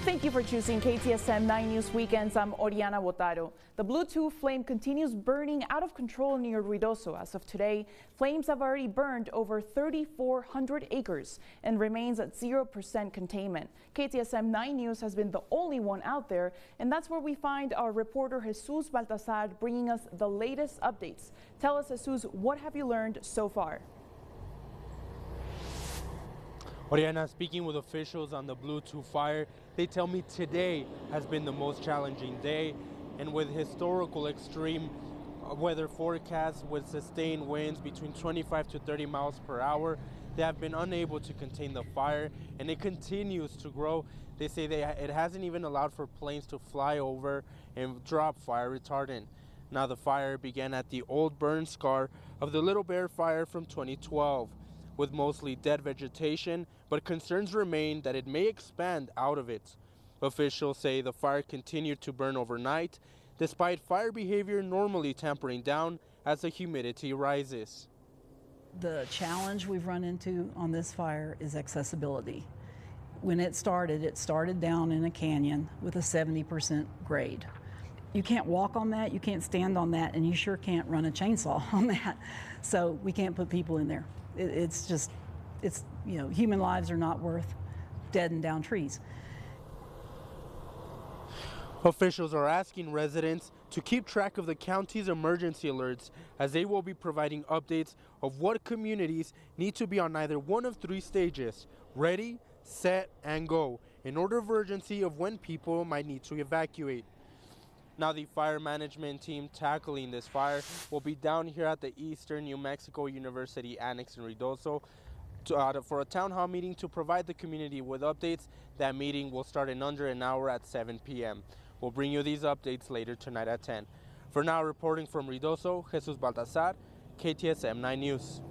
Thank you for choosing KTSM 9 News Weekends. I'm Oriana Botaro. The Blue 2 flame continues burning out of control near Ruidoso. As of today, flames have already burned over 3,400 acres and remains at 0% containment. KTSM 9 News has been the only one out there, and that's where we find our reporter Jesus Baltazar bringing us the latest updates. Tell us, Jesus, what have you learned so far? Oriana, speaking with officials on the Blue 2 fire, they tell me today has been the most challenging day, and with historical extreme weather forecasts with sustained winds between 25 to 30 miles per hour, they have been unable to contain the fire, and it continues to grow. They say it hasn't even allowed for planes to fly over and drop fire retardant. Now the fire began at the old burn scar of the Little Bear fire from 2012. With mostly dead vegetation, but concerns remain that it may expand out of it. Officials say the fire continued to burn overnight, despite fire behavior normally tampering down as the humidity rises. The challenge we've run into on this fire is accessibility. When it started down in a canyon with a 70% grade. You can't walk on that, you can't stand on that, and you sure can't run a chainsaw on that. So we can't put people in there. It's human lives are not worth dead and down trees. Officials are asking residents to keep track of the county's emergency alerts, as they will be providing updates of what communities need to be on either one of three stages: ready, set, and go, in order of urgency of when people might need to evacuate. Now the fire management team tackling this fire will be down here at the Eastern New Mexico University Annex in Ruidoso for a town hall meeting to provide the community with updates. That meeting will start in under an hour at 7 p.m. We'll bring you these updates later tonight at 10. For now, reporting from Ruidoso, Jesus Baltazar, KTSM 9 News.